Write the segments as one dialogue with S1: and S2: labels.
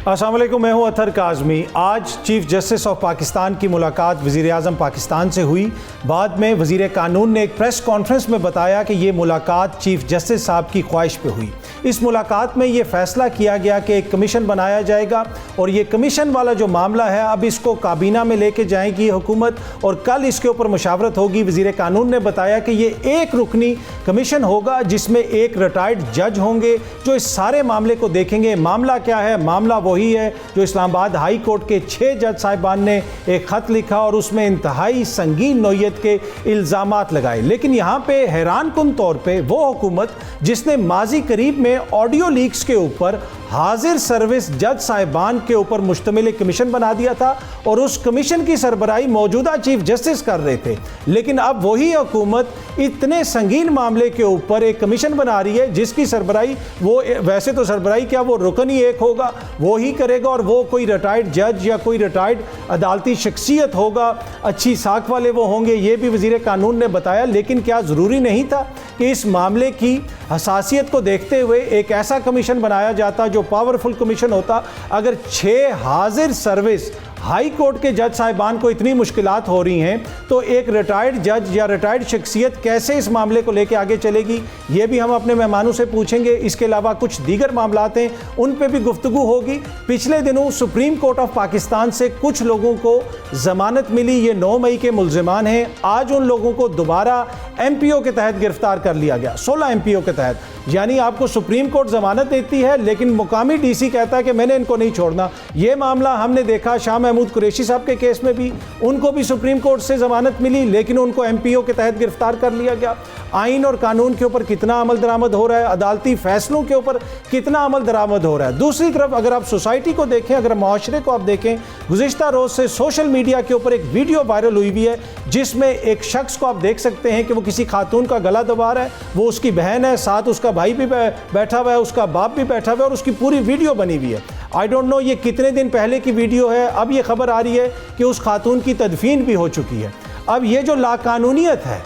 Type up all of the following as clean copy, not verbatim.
S1: السلام علیکم، میں ہوں اطہر کاظمی۔ آج چیف جسٹس آف پاکستان کی ملاقات وزیر اعظم پاکستان سے ہوئی۔ بعد میں وزیر قانون نے ایک پریس کانفرنس میں بتایا کہ یہ ملاقات چیف جسٹس صاحب کی خواہش پہ ہوئی۔ اس ملاقات میں یہ فیصلہ کیا گیا کہ ایک کمیشن بنایا جائے گا اور یہ کمیشن والا جو معاملہ ہے اب اس کو کابینہ میں لے کے جائے گی حکومت اور کل اس کے اوپر مشاورت ہوگی۔ وزیر قانون نے بتایا کہ یہ ایک رکنی کمیشن ہوگا جس میں ایک ریٹائرڈ جج ہوں گے جو اس سارے معاملے کو دیکھیں گے۔ معاملہ کیا ہے؟ معاملہ وہی ہے جو اسلام آباد ہائی کورٹ کے 6 جج صاحبان نے ایک خط لکھا اور اس میں انتہائی سنگین نوعیت کے الزامات لگائے۔ لیکن یہاں پہ حیران کن طور پہ وہ حکومت جس نے ماضی قریب میں آڈیو لیکس کے اوپر حاضر سروس جج صاحبان کے اوپر مشتمل ایک کمیشن بنا دیا تھا اور اس کمیشن کی سربراہی موجودہ چیف جسٹس کر رہے تھے، لیکن اب وہی حکومت اتنے سنگین معاملے کے اوپر ایک کمیشن بنا رہی ہے جس کی سربراہی وہ ویسے تو سربراہی کیا وہ رکن ہی ایک ہوگا، وہی کرے گا اور وہ کوئی ریٹائرڈ جج یا کوئی ریٹائرڈ عدالتی شخصیت ہوگا، اچھی ساکھ والے وہ ہوں گے، یہ بھی وزیر قانون نے بتایا۔ لیکن کیا ضروری نہیں تھا کہ اس معاملے کی حساسیت کو دیکھتے ہوئے ایک ایسا کمیشن بنایا جاتا جو پاورفل کمیشن ہوتا؟ اگر 6 حاضر سروس ہائی کورٹ کے جج صاحبان کو اتنی مشکلات ہو رہی ہیں تو ایک ریٹائرڈ جج یا ریٹائرڈ شخصیت کیسے اس معاملے کو لے کے آگے چلے گی؟ یہ بھی ہم اپنے مہمانوں سے پوچھیں گے۔ اس کے علاوہ کچھ دیگر معاملات ہیں ان پہ بھی گفتگو ہوگی۔ پچھلے دنوں سپریم کورٹ آف پاکستان سے کچھ لوگوں کو ضمانت ملی، یہ 9 مئی کے ملزمان ہیں۔ آج ان لوگوں کو دوبارہ ایم پی او کے تحت گرفتار کر لیا گیا، 16 ایم پی او کے تحت۔ یعنی آپ کو سپریم کورٹ ضمانت دیتی ہے لیکن مقامی ڈی سی کہتا ہے کہ میں نے ان کو نہیں چھوڑنا۔ یہ معاملہ ہم نے دیکھا شاہ محمود قریشی صاحب کے کیس میں بھی، ان کو بھی سپریم کورٹ سے ضمانت ملی لیکن ان کو ایم پی او کے تحت گرفتار کر لیا گیا۔ آئین اور قانون کے اوپر کتنا عمل درآمد ہو رہا ہے، عدالتی فیصلوں کے اوپر کتنا عمل درآمد ہو رہا ہے۔ دوسری طرف اگر آپ سوسائٹی کو دیکھیں، اگر معاشرے کو آپ دیکھیں، گزشتہ روز سے سوشل میڈیا کے اوپر ایک ویڈیو وائرل ہوئی ہے جس میں ایک شخص کو آپ دیکھ سکتے ہیں کہ وہ کسی خاتون کا گلا دبا رہا ہے، وہ اس کی بہن ہے، ساتھ اس کا بھائی بھی بیٹھا ہوا ہے، اس کا باپ بھی بیٹھا ہوا ہے اور اس کی پوری ویڈیو بنی ہوئی ہے۔ آئی ڈونٹ نو یہ کتنے دن پہلے کی ویڈیو ہے، اب یہ خبر آ رہی ہے کہ اس خاتون کی تدفین بھی ہو چکی ہے۔ اب یہ جو لاقانونیت ہے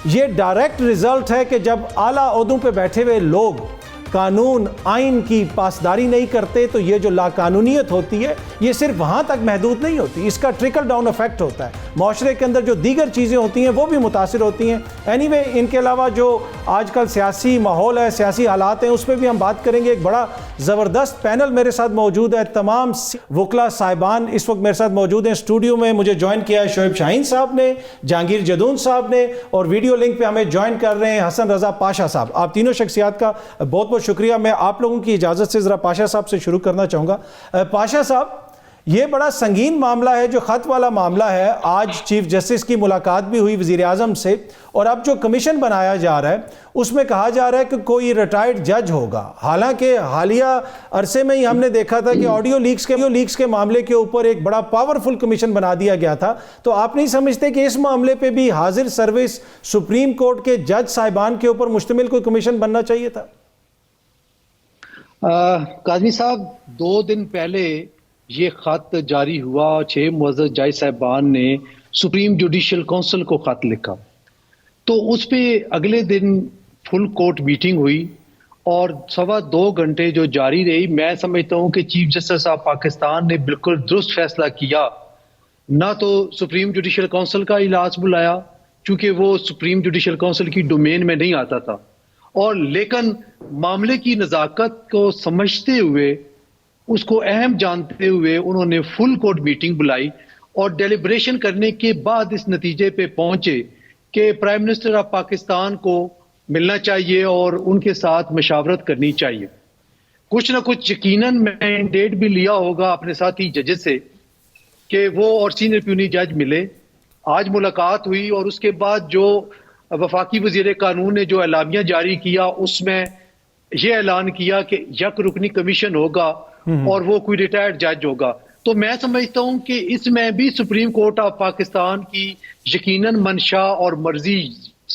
S1: یہ ڈائریکٹ رزلٹ ہے کہ جب اعلیٰ عہدوں پہ بیٹھے ہوئے لوگ قانون آئین کی پاسداری نہیں کرتے تو یہ جو لاقانونیت ہوتی ہے یہ صرف وہاں تک محدود نہیں ہوتی، اس کا ٹرکل ڈاؤن ایفیکٹ ہوتا ہے، معاشرے کے اندر جو دیگر چیزیں ہوتی ہیں وہ بھی متاثر ہوتی ہیں۔ اینی وے ان کے علاوہ جو آج کل سیاسی ماحول ہے، سیاسی حالات ہیں، اس پہ بھی ہم بات کریں گے۔ ایک بڑا زبردست پینل میرے ساتھ موجود ہے، تمام وکلا صاحبان اس وقت میرے ساتھ موجود ہیں اسٹوڈیو میں۔ مجھے جوائن کیا ہے شعیب شاہین صاحب نے، جہانگیر جدون صاحب نے، اور ویڈیو لنک پہ ہمیں جوائن کر رہے ہیں حسن رضا پاشا صاحب۔ آپ تینوں شخصیات کا بہت بہت شکریہ۔ میں آپ لوگوں کی اجازت سے ذرا پاشا صاحب سے شروع کرنا چاہوں گا۔ پاشا صاحب، یہ بڑا سنگین معاملہ ہے جو خط والا معاملہ ہے۔ آج چیف جسٹس کی ملاقات بھی ہوئی وزیر اعظم سے اور اب جو کمیشن بنایا جا رہا ہے اس میں کہا جا رہا ہے کہ کوئی ریٹائرڈ جج ہوگا، حالانکہ حالیہ عرصے میں ہی ہم نے دیکھا تھا کہ آڈیو لیکس کے معاملے کے اوپر ایک بڑا پاورفل کمیشن بنا دیا گیا تھا۔ تو آپ نہیں سمجھتے کہ اس معاملے پہ بھی حاضر سروس سپریم کورٹ کے جج صاحبان کے اوپر مشتمل کوئی کمیشن بننا چاہیے تھا؟
S2: کاظمی صاحب، 2 دن پہلے یہ خط جاری ہوا، 6 معزز جج صاحبان نے سپریم جوڈیشل کونسل کو خط لکھا، تو اس پہ اگلے دن فل کورٹ میٹنگ ہوئی اور 2.25 گھنٹے جو جاری رہی۔ میں سمجھتا ہوں کہ چیف جسٹس آف پاکستان نے بالکل درست فیصلہ کیا، نہ تو سپریم جوڈیشل کونسل کا اجلاس بلایا چونکہ وہ سپریم جوڈیشل کونسل کی ڈومین میں نہیں آتا تھا، اور لیکن معاملے کی نزاکت کو سمجھتے ہوئے، اس کو اہم جانتے ہوئے انہوں نے فل کورٹ میٹنگ بلائی اور ڈیلیبریشن کرنے کے بعد اس نتیجے پہ پہنچے کہ پرائم منسٹر آف پاکستان کو ملنا چاہیے اور ان کے ساتھ مشاورت کرنی چاہیے۔ کچھ نہ کچھ یقیناً مینڈیٹ بھی لیا ہوگا اپنے ساتھی ججز سے کہ وہ اور سینئر پیونی جج ملے۔ آج ملاقات ہوئی اور اس کے بعد جو وفاقی وزیر قانون نے جو اعلامیہ جاری کیا اس میں یہ اعلان کیا کہ یک رکنی کمیشن ہوگا اور وہ کوئی ریٹائرڈ جج ہوگا۔ تو میں سمجھتا ہوں کہ اس میں بھی سپریم کورٹ آف پاکستان کی یقیناً منشا اور مرضی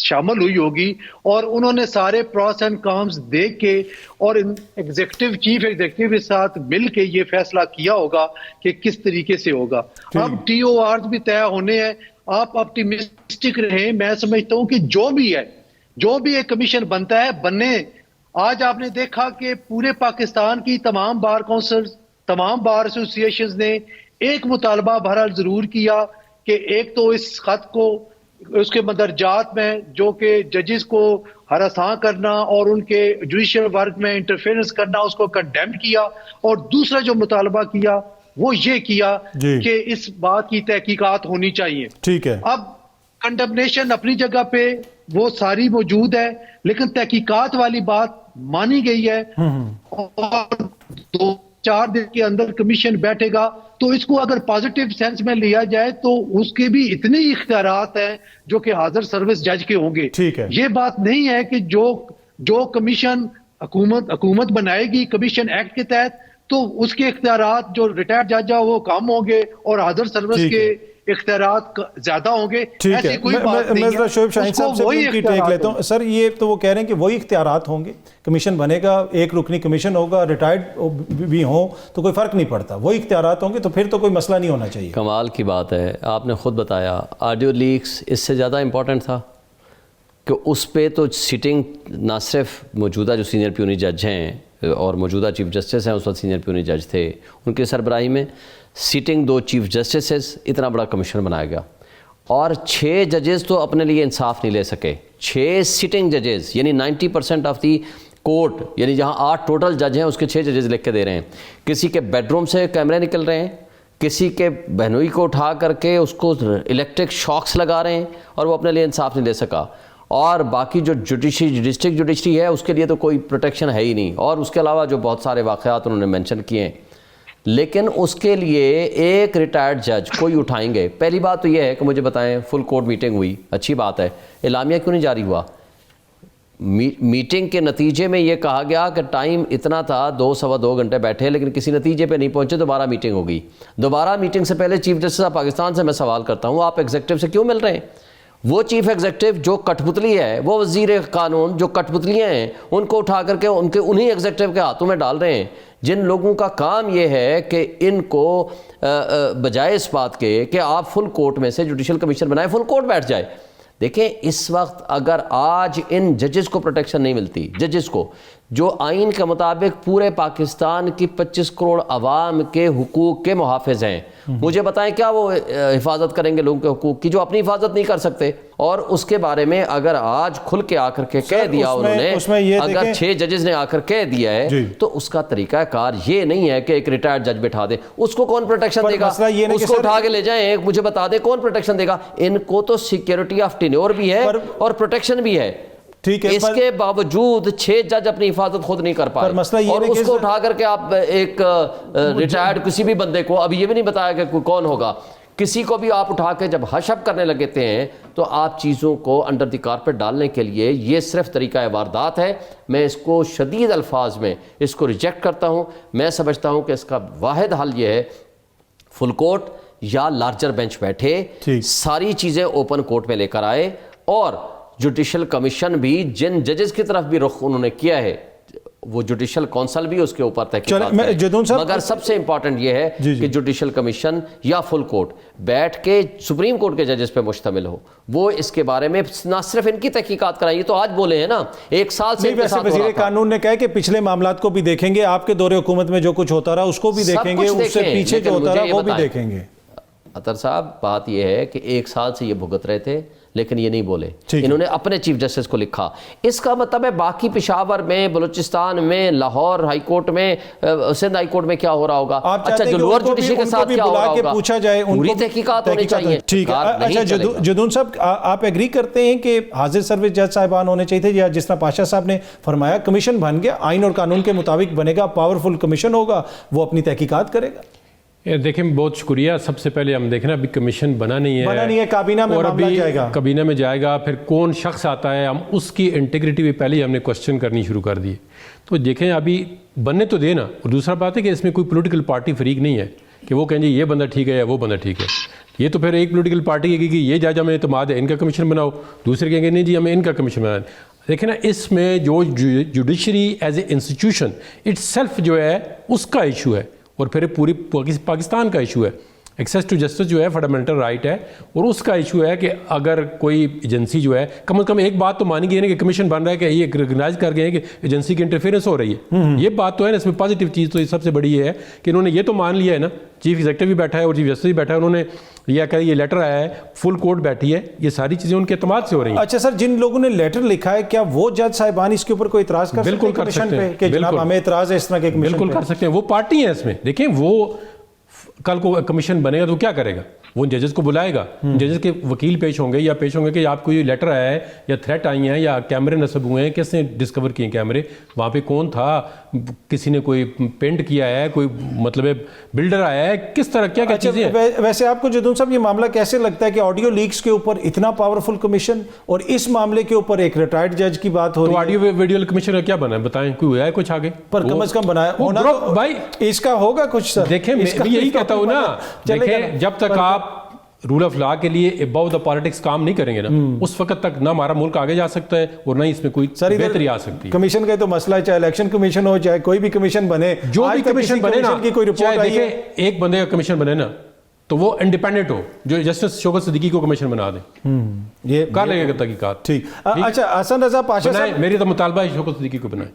S2: شامل ہوئی ہوگی اور انہوں نے سارے پروس اینڈ کانس دیکھ کے اور چیف ایگزیکٹو کے ساتھ مل کے یہ فیصلہ کیا ہوگا کہ کس طریقے سے ہوگا۔ اب ٹی او آرز بھی طے ہونے ہیں، آپ اپٹیمسٹک رہیں۔ میں سمجھتا ہوں کہ جو بھی ایک کمیشن بنتا ہے بننے۔ آج آپ نے دیکھا کہ پورے پاکستان کی تمام بار کونسلز تمام بار ایسوسیشنز نے ایک مطالبہ بہرحال ضرور کیا کہ ایک تو اس خط کو اس کے مندرجات میں جو کہ ججز کو ہراساں کرنا اور ان کے جوڈیشل ورک میں انٹرفیئرنس کرنا اس کو کنڈیم کیا، اور دوسرا جو مطالبہ کیا وہ یہ کیا کہ اس بات کی تحقیقات ہونی چاہیے. ٹھیک ہے، اب کنڈمنیشن اپنی جگہ پہ وہ ساری موجود ہے، لیکن تحقیقات والی بات مانی گئی ہے اور 2-4 دن کے اندر کمیشن بیٹھے گا. تو اس کو اگر پازیٹیو سینس میں لیا جائے تو اس کے بھی اتنے ہی اختیارات ہیں جو کہ حاضر سروس جج کے ہوں گے. یہ بات نہیں ہے کہ جو کمیشن حکومت بنائے گی کمیشن ایکٹ کے تحت تو اس کے اختیارات جو ریٹائرڈ جج ہے وہ کم ہوں گے اور حاضر سروس کے اختیارات زیادہ ہوں گے. ایسی کوئی بات نہیں ہے.
S1: شعیب شاہین صاحب سے ان کی ٹیک لیتا ہوں. سر یہ تو وہ کہہ رہے ہیں کہ وہی اختیارات ہوں گے، کمیشن بنے گا، ایک رکنی کمیشن ہوگا، ریٹائرڈ بھی ہوں تو کوئی فرق نہیں پڑتا، وہی اختیارات ہوں گے تو پھر تو کوئی مسئلہ نہیں ہونا چاہیے.
S3: کمال کی بات ہے، آپ نے خود بتایا آڈیو لیکس اس سے زیادہ امپورٹنٹ تھا کہ اس پہ تو سیٹنگ نہ صرف موجودہ جو سینئر پیونی جج ہیں اور موجودہ چیف جسٹس ہیں اس وقت سینئر پیونی جج تھے، ان کے سربراہی میں سیٹنگ 2 چیف جسٹسز، اتنا بڑا کمیشن بنایا گیا اور 6 ججز تو اپنے لیے انصاف نہیں لے سکے. 6 سٹنگ ججز یعنی 90% آف دی کورٹ، یعنی جہاں 8 ٹوٹل جج ہیں اس کے 6 ججز لکھ کے دے رہے ہیں. کسی کے بیڈ روم سے کیمرے نکل رہے ہیں، کسی کے بہنوئی کو اٹھا کر کے اس کو الیکٹرک شاکس لگا رہے ہیں اور وہ اپنے لیے انصاف نہیں لے سکا. اور باقی جو ڈسٹرکٹ جوڈیشری ہے اس کے لیے تو کوئی پروٹیکشن ہے ہی نہیں، اور اس کے علاوہ جو بہت سارے واقعات انہوں نے مینشن کیے ہیں. لیکن اس کے لیے ایک ریٹائرڈ جج کوئی اٹھائیں گے. پہلی بات تو یہ ہے کہ مجھے بتائیں فل کورٹ میٹنگ ہوئی، اچھی بات ہے، اعلامیہ کیوں نہیں جاری ہوا؟ میٹنگ کے نتیجے میں یہ کہا گیا کہ ٹائم اتنا تھا، 2-2.25 گھنٹے بیٹھے لیکن کسی نتیجے پہ نہیں پہنچے، دوبارہ میٹنگ ہو گئی. دوبارہ میٹنگ سے پہلے چیف جسٹس آف پاکستان سے میں سوال کرتا ہوں، آپ ایگزیکٹو سے کیوں مل رہے ہیں؟ وہ چیف ایگزیکٹو جو کٹ پتلی ہے، وہ وزیر قانون جو کٹ پتلیاں ہیں ان کو اٹھا کر کے انہی ایگزیکٹو کے ہاتھوں میں ڈال رہے ہیں، جن لوگوں کا کام یہ ہے کہ ان کو بجائے اس بات کے کہ آپ فل کورٹ میں سے جوڈیشل کمیشن بنائیں، فل کورٹ بیٹھ جائے. دیکھیں اس وقت اگر آج ان ججز کو پروٹیکشن نہیں ملتی، ججز کو جو آئین کے مطابق پورے پاکستان کی 25 کروڑ عوام کے حقوق کے محافظ ہیں، مجھے بتائیں کیا وہ حفاظت کریں گے لوگوں کے حقوق کی جو اپنی حفاظت نہیں کر سکتے؟ اور اس کے بارے میں اگر آج کھل کے آ کر کے کہہ دیا انہوں نے، اگر 6 ججز نے آ کر کہہ دیا ہے تو اس کا طریقہ کار یہ نہیں ہے کہ ایک ریٹائرڈ جج بٹھا دے. اس کو کون پروٹیکشن دے گا؟ اس کو اٹھا کے لے جائیں، مجھے بتا دیں کون پروٹیکشن دے گا؟ ان کو تو سیکیورٹی آف ٹینیور بھی ہے اور پروٹیکشن بھی ہے. اس کے باوجود 6 جج اپنی حفاظت خود نہیں کر پائے، اور اس کو اٹھا کر کے آپ ایک ریٹائرڈ کسی بھی بندے کو، اب یہ بھی نہیں بتایا کہ کون ہوگا، کسی کو بھی آپ اٹھا کے جب حشب کرنے لگتے ہیں تو آپ چیزوں کو انڈر دی کارپیٹ ڈالنے کے لیے یہ صرف طریقہ واردات ہے. میں اس کو شدید الفاظ میں اس کو ریجیکٹ کرتا ہوں. میں سمجھتا ہوں کہ اس کا واحد حل یہ ہے فل کورٹ یا لارجر بینچ بیٹھے، ساری چیزیں اوپن کورٹ میں لے کر آئے، اور جوڈیشل کمیشن بھی جن ججز کی طرف بھی رخ انہوں نے کیا ہے وہ جوڈیشل کونسل بھی اس کے اوپر تحقیقات کرے. مگر سب سے امپورٹنٹ یہ ہے کہ جوڈیشل کمیشن یا فل کورٹ بیٹھ کے سپریم کورٹ کے ججز پہ مشتمل ہو، وہ اس کے بارے میں نہ صرف ان کی تحقیقات کرائیں. یہ تو آج بولے ہیں نا، 1 سال سے
S1: وزیر قانون نے کہا کہ پچھلے معاملات کو بھی دیکھیں گے، آپ کے دور حکومت میں جو کچھ ہوتا رہا اس کو بھی دیکھیں گے، اس سے پیچھے جو ہوتا رہا وہ بھی دیکھیں گے.
S3: اطہر صاحب بات یہ ہے کہ 1 سال سے یہ بھگت رہے تھے لیکن یہ نہیں بولے، انہوں نے اپنے چیف جسٹس کو لکھا. اس کا مطلب ہے باقی پشاور میں، بلوچستان میں، لاہور ہائی کورٹ میں، سندھ ہائی کورٹ میں کیا ہو رہا ہوگا؟ اچھا جو لوور جوڈیشری کے ساتھ کیا ہو رہا ہوگا؟
S1: پوچھا جائے،
S3: پوری تحقیقات ہونی چاہیے.
S1: ٹھیک ہے. اچھا جدون صاحب، آپ ایگری کرتے ہیں کہ حاضر سروس جج صاحبان ہونے چاہیے تھے، یا جس طرح پاشا صاحب نے فرمایا کمیشن بن گیا، آئین اور قانون کے مطابق بنے گا، پاورفل کمیشن ہوگا، وہ اپنی تحقیقات کرے گا؟
S4: دیکھیں بہت شکریہ. سب سے پہلے ہم دیکھیں ابھی کمیشن بنا نہیں ہے،
S1: کابینہ میں معاملہ جائے گا،
S4: کابینہ میں جائے گا، پھر کون شخص آتا ہے، ہم اس کی انٹیگریٹی بھی پہلے ہم نے کوسچن کرنی شروع کر دی. تو دیکھیں ابھی بننے تو دینا. اور دوسرا بات ہے کہ اس میں کوئی پولیٹیکل پارٹی فریق نہیں ہے کہ وہ کہیں جی یہ بندہ ٹھیک ہے یا وہ بندہ ٹھیک ہے. یہ تو پھر ایک پولیٹیکل پارٹی کہے گی کہ یہ جج ہمیں اعتماد ہے، ان کا کمیشن بناؤ، دوسرے کہیں گے نہیں جی ہمیں ان کا کمیشن بنانا. دیکھیں نا اس میں جو judiciary as a institution it self جو ہے اس کا ایشو ہے، اور پھر پوری پاکستان کا ایشو ہے. ایکسیس ٹو جسٹس جو ہے فنڈامنٹل رائٹ ہے، اور اس کا ایشو ہے کہ اگر کوئی ایجنسی جو ہے کم از کم ایک بات تو مانی گئی ہے کہ کمیشن بن رہا ہے کہ یہ ریکگنائز کر گئے ہیں کہ ایجنسی کی انٹرفیئرنس ہو رہی ہے، یہ بات تو ہے نا، اس میں پازیٹیو چیز تو سب سے بڑی یہ ہے کہ انہوں نے یہ تو مان لیا ہے نا، چیف ایگزیکٹو بھی بیٹھا ہے اور چیف جسٹس بھی بیٹھا ہے، انہوں نے یہ کہ یہ لیٹر آیا ہے، فل کورٹ بیٹھی ہے، یہ ساری چیزیں ان کے اعتماد سے ہو رہی ہیں۔
S1: اچھا سر، جن لوگوں نے لیٹر لکھا ہے کیا وہ جج صاحبان اس کے اوپر کوئی اعتراض کر سکتے ہیں کمیشن پہ کہ جناب ہمیں اعتراض ہے اس طرح کے کمیشن پہ؟
S4: بالکل کر سکتے ہیں، وہ پارٹی ہیں اس میں۔ دیکھیں وہ کل کو کمیشن بنے گا تو کیا کرے گا؟ وہ ججز کو بلائے گا، ججز کے وکیل پیش ہوں گے کہ آپ کو یہ لیٹر آیا ہے یا تھریٹ آئی ہیں یا کیمرے نصب ہوئے ہیں، کس نے ڈسکور کیے کیمرے، وہاں پہ کون تھا، کسی نے کوئی پینٹ کیا ہے، کوئی مطلب بلڈر آیا ہے، کس طرح کیا چیزیں ہیں۔
S1: ویسے آپ کو جدون صاحب یہ معاملہ کیسے لگتا ہے کہ آڈیو لیکس کے اوپر اتنا پاورفل کمیشن اور اس معاملے کے اوپر ایک ریٹائرڈ جج کی بات ہو رہی ہے؟
S4: تو آڈیو ویڈیو کمیشن کا کیا بنا ہے بتائیں، کوئی ہوا ہے کچھ آگے؟
S1: پر کم از کم بنایا ہونا تو
S4: بھائی
S1: اس کا ہوگا کچھ سر۔
S4: دیکھیں میں بھی یہی کہتا ہوں نا، دیکھیں جب تک آپ رول آف لا کے لیے اباؤ دا پالیٹکس کام نہیں کریں گے نا، اس وقت تک نہ ہمارا ملک آگے جا سکتا ہے اور نہ اس میں کوئی بہتری آ سکتی ہے۔
S1: کمیشن کا تو مسئلہ ہے، چاہے الیکشن کمیشن ہو چاہے کوئی بھی کمیشن بنے،
S4: جو بھی کمیشن بنے نا،
S1: کی کوئی رپورٹ
S4: چاہے
S1: آئی ہے،
S4: دیکھیں ایک بندے کا کمیشن بنے نا تو وہ انڈیپینڈنٹ ہو، جو جسٹس شوکت صدیقی کو کمیشن بنا دیں،
S1: یہ
S4: کر لے گا تحقیقات۔
S1: ٹھیک۔ اچھا حسن رضا پاشا صاحب،
S4: میری تو مطالبہ ہے شوکت صدیقی کو بنائیں،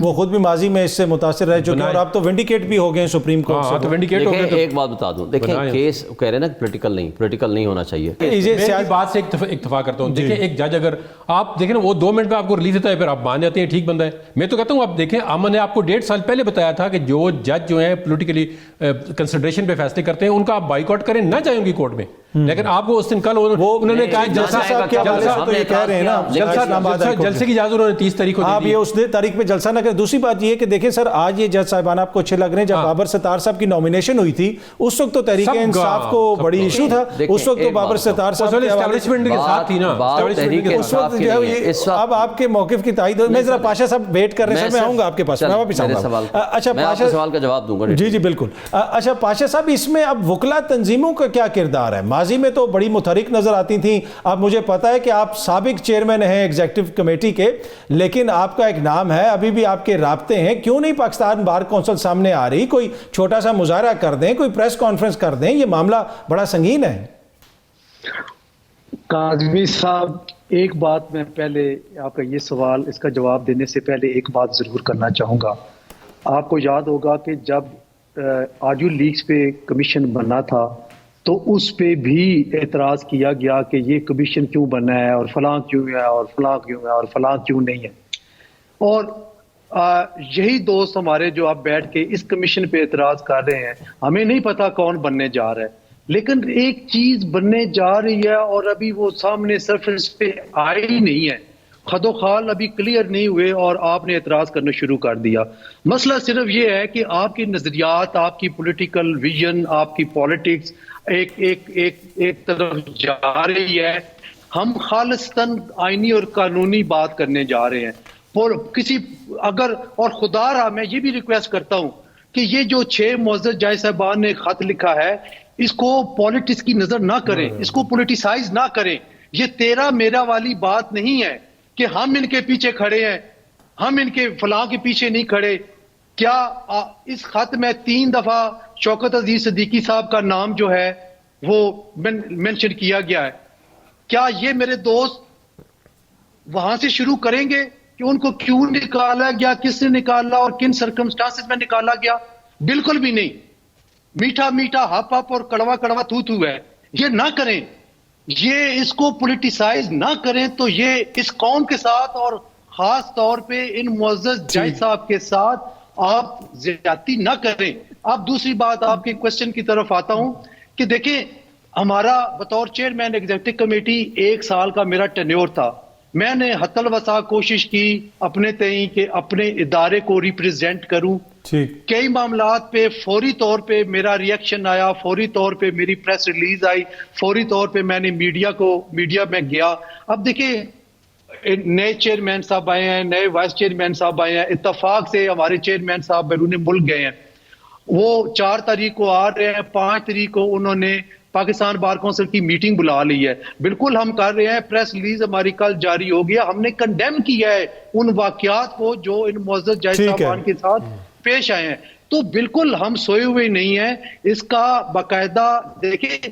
S1: وہ خود بھی ماضی میں اس سے متاثر رہ چکے ہیں اور آپ تو ونڈیکیٹ بھی ہو گئے ہیں سپریم کورٹ سے۔
S4: ہاں تو ونڈیکیٹ ہو گئے۔
S3: ایک بات بتا دوں، دیکھیں کیس کہہ رہے ہیں نا پولیٹیکل نہیں ہونا چاہیے۔
S4: میں بات سے اتفاق کرتا ہوں۔ دیکھیں ایک جج اگر آپ دیکھیں نا وہ 2 منٹ میں آپ کو ریلیف دیتا ہے، پھر آپ مان جاتے ہیں ٹھیک بندہ ہے۔ میں تو کہتا ہوں آپ دیکھیں، امن نے آپ کو 1.5 سال پہلے بتایا تھا کہ جو جج جو ہیں پولیٹیکلی کنسیڈریشن پہ فیصلے کرتے ہیں ان کا آپ بائیکاٹ کریں، نہ جائیں گی کورٹ میں، لیکن آپ کو اس دن کل انہوں نے کہا جلسے کی اجازت انہوں نے 30 تاریخ کو
S1: آپ یہ اس تاریخ پہ جلسہ نہ کریں۔ دوسری بات یہ کہ دیکھیں سر، آج یہ جج صاحبان آپ کو اچھے لگ رہے ہیں، جب بابر ستار صاحب کی نومینیشن ہوئی تھی اس وقت تو تحریک انصاف کو بڑی ایشو تھا، اس وقت تو بابر ستار صاحب
S4: اسٹیبلشمنٹ کے ساتھ تھی نا،
S1: اس وقت جو ہے اب آپ کے موقف کی تائید۔ میں ذرا پاشا صاحب ویٹ کر رہے ہیں، میں آؤں گا آپ کے پاس، میں واپس آؤں گا۔ اچھا پاشا،
S3: سوال کا جواب دوں گا۔
S1: جی جی بالکل۔ اچھا پاشا صاحب، اس میں اب وکلا تنظیموں کا کیا کردار ہے؟ ماضی میں تو بڑی متحرک نظر آتی تھیں، اب مجھے پتا ہے کہ آپ سابق چیئرمین ہیں ایگزیکٹو کمیٹی کے، لیکن آپ کا ایک نام ہے، ابھی بھی آپ کے رابطے ہیں، کیوں نہیں پاکستان بار کونسل سامنے آ رہی، کوئی چھوٹا سا مظاہرہ کر دیں، کوئی پریس کانفرنس کر دیں؟ یہ معاملہ بڑا سنگین ہے۔
S2: کاظمی صاحب، ایک بات میں پہلے آپ کا یہ سوال، اس کا جواب دینے سے پہلے ایک بات ضرور کرنا چاہوں گا۔ آپ کو یاد ہوگا کہ جب آڈیو لیکس پہ کمیشن بنا تھا تو اس پہ بھی اعتراض کیا گیا کہ یہ کمیشن کیوں بنا ہے اور فلاں کیوں ہے اور فلاں کیوں ہے اور فلاں کیوں نہیں ہے، اور یہی دوست ہمارے جو اب بیٹھ کے اس کمیشن پہ اعتراض کر رہے ہیں، ہمیں نہیں پتا کون بننے جا رہا ہے، لیکن ایک چیز بننے جا رہی ہے اور ابھی وہ سامنے سرفیس پہ آئی نہیں ہے، خد و خال ابھی کلیئر نہیں ہوئے اور آپ نے اعتراض کرنا شروع کر دیا۔ مسئلہ صرف یہ ہے کہ آپ کی نظریات، آپ کی پولیٹیکل ویژن، آپ کی پالیٹکس ایک طرف جا رہی ہے، ہم خالصتاً آئینی اور قانونی بات کرنے جا رہے ہیں۔ اور اگر اور خدا رہا میں یہ بھی ریکویسٹ کرتا ہوں کہ یہ جو 6 معزز جج صاحبان نے خط لکھا ہے اس کو پالیٹکس کی نظر نہ کریں، اس کو پولیٹیسائز نہ کریں۔ یہ تیرا میرا والی بات نہیں ہے کہ ہم ان کے پیچھے کھڑے ہیں، ہم ان کے فلاں کے پیچھے نہیں کھڑے۔ کیا اس خط میں 3 دفعہ شوکت عزیز صدیقی صاحب کا نام جو ہے وہ مینشن کیا گیا ہے؟ کیا یہ میرے دوست وہاں سے شروع کریں گے کہ ان کو کیوں نکالا گیا، کس نے نکالا اور کن سرکمسٹانسز میں نکالا گیا؟ بالکل بھی نہیں۔ میٹھا میٹھا ہپ ہپ اور کڑوا کڑوا تھو تھو ہے، یہ نہ کریں، یہ اس کو پولیٹیسائز نہ کریں تو یہ اس قوم کے ساتھ اور خاص طور پہ ان معزز جج صاحب کے ساتھ آپ زیادتی نہ کریں۔ اب دوسری بات آپ کے کوشچن کی طرف آتا ہوں کہ دیکھیں، ہمارا بطور چیئرمین ایگزیکٹو کمیٹی 1 سال کا میرا ٹینیور تھا۔ میں نے حتی الوسع کوشش کی اپنے تئیں کہ اپنے ادارے کو ریپریزینٹ کروں۔ کئی معاملات پہ فوری طور پہ میرا ریئیکشن آیا، فوری طور پہ میری پریس ریلیز آئی، فوری طور پہ میں نے میڈیا میں گیا۔ اب دیکھیں، نئے چیئرمین صاحب آئے ہیں، نئے وائس چیئرمین صاحب آئے ہیں، اتفاق سے ہمارے چیئرمین صاحب بیرون ملک گئے ہیں، وہ 4 تاریخ کو آ رہے ہیں، 5 تاریخ کو انہوں نے پاکستان بار کونسل کی میٹنگ بلا لی ہے۔ بالکل ہم کر رہے ہیں، پریس ریلیز ہماری کل جاری ہو گیا، ہم نے کنڈیم کیا ہے ان واقعات کو جو ان معزز جج صاحبان کے ساتھ پیش آئے ہیں۔ تو بالکل ہم سوئے ہوئے نہیں ہیں. اس کا باقاعدہ دیکھیں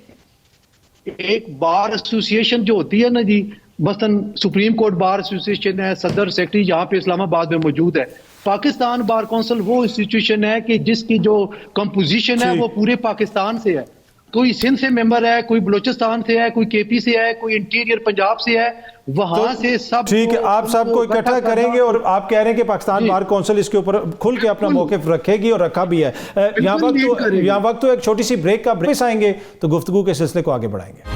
S2: ایک بار ایسوسی ایشن جو ہوتی ہے نا جی, مثلاً سپریم کورٹ بار ایسوسیشن ہے, صدر سیکرٹری یہاں پہ اسلام آباد میں موجود ہے. پاکستان بار کونسل وہ انسٹیٹیوشن ہے کہ جس کی جو کمپوزیشن ہے وہ پورے پاکستان سے ہے. کوئی سندھ سے ممبر ہے, کوئی بلوچستان سے ہے, کوئی کے پی سے ہے, کوئی انٹیریئر پنجاب سے ہے, وہاں سے سب.
S1: ٹھیک ہے, آپ سب کو اکٹھا کریں گے اور آپ کہہ رہے ہیں کہ پاکستان بار کونسل اس کے اوپر کھل کے اپنا موقف رکھے گی اور رکھا بھی ہے. یہاں وقت تو ایک چھوٹی سی بریک کا بریک آئیں گے تو گفتگو کے سلسلے کو آگے بڑھائیں گے.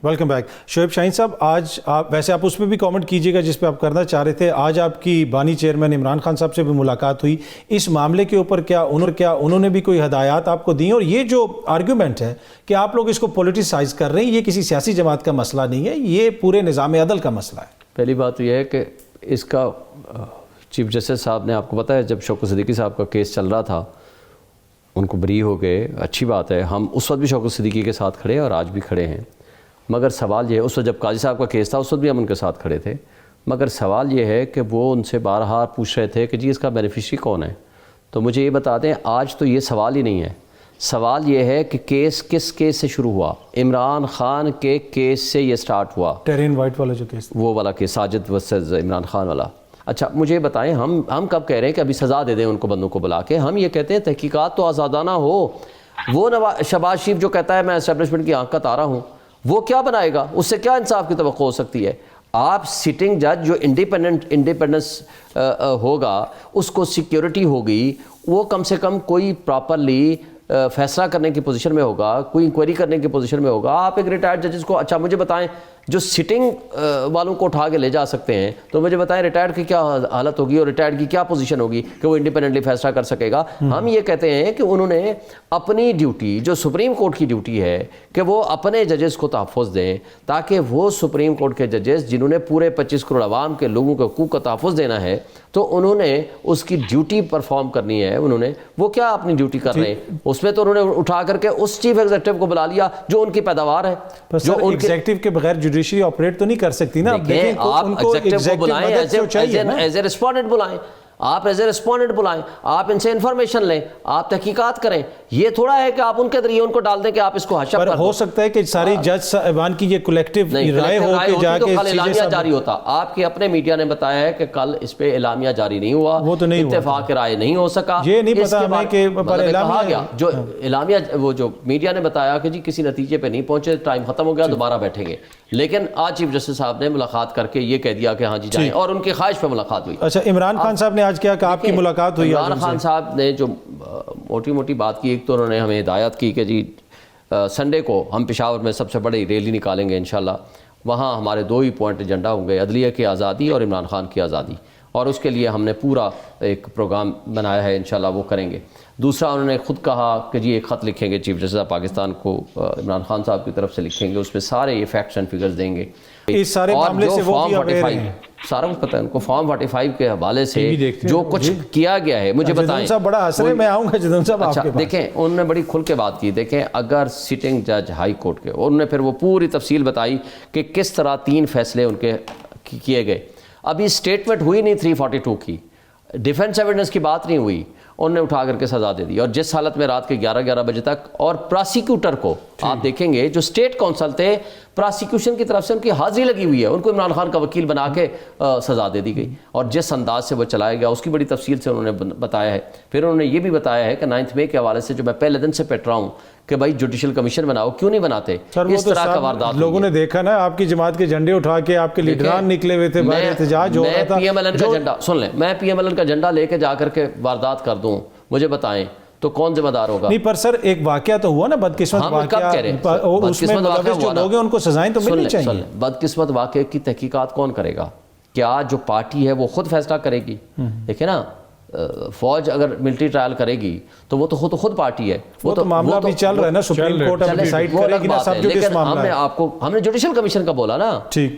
S1: Welcome back. شعیب شاہین صاحب, آج ویسے آپ اس پہ بھی کامنٹ کیجئے گا جس پہ آپ کرنا چاہ رہے تھے. آج آپ کی بانی چیئرمین عمران خان صاحب سے بھی ملاقات ہوئی. اس معاملے کے اوپر کیا انہوں نے بھی کوئی ہدایات آپ کو دیں؟ اور یہ جو آرگیومنٹ ہے کہ آپ لوگ اس کو پولیٹیسائز کر رہے ہیں, یہ کسی سیاسی جماعت کا مسئلہ نہیں ہے, یہ پورے نظام عدل کا مسئلہ ہے.
S3: پہلی بات تو یہ ہے کہ اس کا چیف جسٹس صاحب نے, آپ کو پتہ ہے جب شوکت صدیقی صاحب کا کیس چل رہا تھا ان کو بری ہو گئے, اچھی بات ہے, ہم اس وقت بھی شوکت صدیقی کے ساتھ کھڑے اور آج بھی کھڑے ہیں. مگر سوال یہ ہے, اس وقت جب قاضی صاحب کا کیس تھا اس وقت بھی ہم ان کے ساتھ کھڑے تھے, مگر سوال یہ ہے کہ وہ ان سے بارہا پوچھ رہے تھے کہ جی اس کا بینیفیشری کون ہے. تو مجھے یہ بتا دیں, آج تو یہ سوال ہی نہیں ہے. سوال یہ ہے کہ کیس کس کیس سے شروع ہوا. عمران خان کے کیس سے یہ سٹارٹ ہوا,
S1: ٹیرین وائٹ والا جو کیس,
S3: وہ والا کیس, ساجد ورسز عمران خان والا. اچھا مجھے یہ بتائیں, ہم کب کہہ رہے ہیں کہ ابھی سزا دے دیں ان کو بندوں کو بلا کے؟ ہم یہ کہتے ہیں تحقیقات تو آزادانہ ہو. وہ شہباز شریف جو کہتا ہے میں اسٹیبلشمنٹ کی آنکھ کا تارا ہوں, وہ کیا بنائے گا؟ اس سے کیا انصاف کی توقع ہو سکتی ہے؟ آپ سٹنگ جج جو انڈیپینڈنس ہوگا, اس کو سیکیورٹی ہوگی, وہ کم سے کم کوئی پراپرلی فیصلہ کرنے کی پوزیشن میں ہوگا, کوئی انکوائری کرنے کی پوزیشن میں ہوگا. آپ ایک ریٹائرڈ ججز کو, اچھا مجھے بتائیں جو سٹنگ والوں کو اٹھا کے لے جا سکتے ہیں, تو مجھے بتائیں ریٹائرڈ کی کیا حالت ہوگی اور ریٹائرڈ کی کیا پوزیشن ہوگی کہ وہ انڈیپینڈنٹلی فیصلہ کر سکے گا. ہم یہ کہتے ہیں کہ انہوں نے اپنی ڈیوٹی, جو سپریم کورٹ کی ڈیوٹی ہے کہ وہ اپنے ججز کو تحفظ دیں, تاکہ وہ سپریم کورٹ کے ججز جنہوں نے پورے 25 کروڑ عوام کے لوگوں کے حقوق کا تحفظ دینا ہے, تو انہوں نے اس کی ڈیوٹی پرفارم کرنی ہے. انہوں نے وہ کیا اپنی ڈیوٹی کر رہے ہیں؟ اس میں تو انہوں نے اٹھا کر کے اس چیف ایگزیکٹو کو بلا لیا جو ان کی پیداوار ہے. جو
S1: ایگزیکٹو کے بغیر جوڈیشری آپریٹ تو نہیں کر سکتی نا.
S3: آپ ایگزیکٹو کو بلائیں, ایز اے رسپونڈنٹ بلائیں, آپ ایز اے رسپونڈنٹ بلائیں, آپ ان سے انفارمیشن لیں, آپ تحقیقات کریں. یہ تھوڑا ہے کہ آپ ان کے ذریعے ان کو ڈال دیں کہ آپ اس کو حشر کر دو.
S1: ہو سکتا ہے کہ سارے جج صاحبان کی یہ کلیکٹیو رائے ہو کہ جا کے
S3: اعلامیہ جاری ہوتا. آپ کے اپنے میڈیا نے بتایا ہے کہ کل اس پہ اعلامیہ جاری نہیں ہوا,
S1: وہ تو نہیں ہوا,
S3: اتفاق رائے نہیں ہو سکا.
S1: یہ نہیں پتا ہمیں کہ
S3: کہا گیا جو اعلامیہ, وہ جو میڈیا نے بتایا کہ جی کسی نتیجے پہ نہیں پہنچے, ٹائم ختم ہو گیا, دوبارہ بیٹھیں گے. لیکن آج چیف جسٹس صاحب نے ملاقات کر کے یہ کہہ دیا کہ ہاں جی جائیں, اور ان کی خواہش پہ ملاقات ہوئی.
S1: اچھا, عمران خان صاحب نے آج کیا کہا؟ آپ کی ملاقات ہوئی؟
S3: عمران خان صاحب نے جو موٹی موٹی بات کی, ایک تو انہوں نے ہمیں ہدایت کی کہ جی سنڈے کو ہم پشاور میں سب سے بڑی ریلی نکالیں گے انشاءاللہ. وہاں ہمارے 2 ہی پوائنٹ ایجنڈا ہوں گے, عدلیہ کی آزادی اور عمران خان کی آزادی, اور اس کے لیے ہم نے پورا ایک پروگرام بنایا ہے, انشاءاللہ وہ کریں گے. دوسرا انہوں نے خود کہا کہ جی ایک خط لکھیں گے چیف جسٹس آف پاکستان کو, عمران خان صاحب کی طرف سے لکھیں گے, اس میں سارے یہ فیکٹس اینڈ فگرز دیں گے.
S1: اس سارے معاملے سے وہ بھی اویئر ہیں,
S3: سارا کچھ پتہ ہے ان کو. فارم 45 کے حوالے سے جو کچھ کیا گیا ہے, مجھے بتائیں.
S1: صاحب بڑا اثر ہے, میں آؤں گا جدن صاحب آپ کے پاس.
S3: دیکھیں انہوں نے بڑی کھل کے بات کی. دیکھیں اگر سٹنگ جج ہائی کورٹ کے, انہوں نے پھر وہ پوری تفصیل بتائی کہ کس طرح 3 فیصلے ان کے کیے گئے. ابھی اسٹیٹمنٹ ہوئی نہیں 342 کی, ڈیفینس ایویڈنس کی بات نہیں ہوئی, انہوں نے اٹھا کر کے سزا دے دی. اور جس حالت میں رات کے 11 بجے تک, اور پراسیکیوٹر کو آپ دیکھیں گے جو اسٹیٹ کونسل تھے, پراسیکیوشن کی طرف سے ان کی حاضری لگی ہوئی ہے, ان کو عمران خان کا وکیل بنا کے سزا دے دی گئی. اور جس انداز سے وہ چلایا گیا اس کی بڑی تفصیل سے انہوں نے بتایا ہے. پھر انہوں نے یہ بھی بتایا ہے کہ 9 مئی کے حوالے سے جو میں پہلے دن سے پیٹ رہا ہوں کہ بھائی جوڈیشل کمیشن بناؤ, کیوں نہیں بناتے؟ اس طرح کا واردات
S1: لوگوں نے دیکھا نا, آپ کی جماعت کے جھنڈے اٹھا کے آپ کے لیڈران نکلے ہوئے تھے, باہر احتجاج ہو رہا تھا.
S3: میں پی ایم ایل این کا جھنڈا, سن لیں, میں پی ایم ایل این کا جھنڈا لے کے جا کر کے واردات کر دوں, مجھے بتائیں تو کون ذمہ دار ہوگا؟
S1: نہیں پر سر ایک واقعہ تو ہوا نا, بدقسمت واقعہ, اس میں ملوث جو لوگ ہیں ان کو سزائیں تو ملنی چاہیے.
S3: بدقسمت واقعے کی تحقیقات کون کرے گا؟ کیا جو پارٹی ہے وہ خود فیصلہ کرے گی؟ دیکھیں نا, فوج اگر ملٹری ٹرائل کرے گی تو وہ تو خود پارٹی ہے.
S1: وہ تو معاملہ بھی چل رہا ہے نا, سپریم کورٹ اب ڈیسائیڈ کرے گی نا سب جو کس معاملہ ہے.
S3: ہم نے جوڈیشل کمیشن کا بولا نا,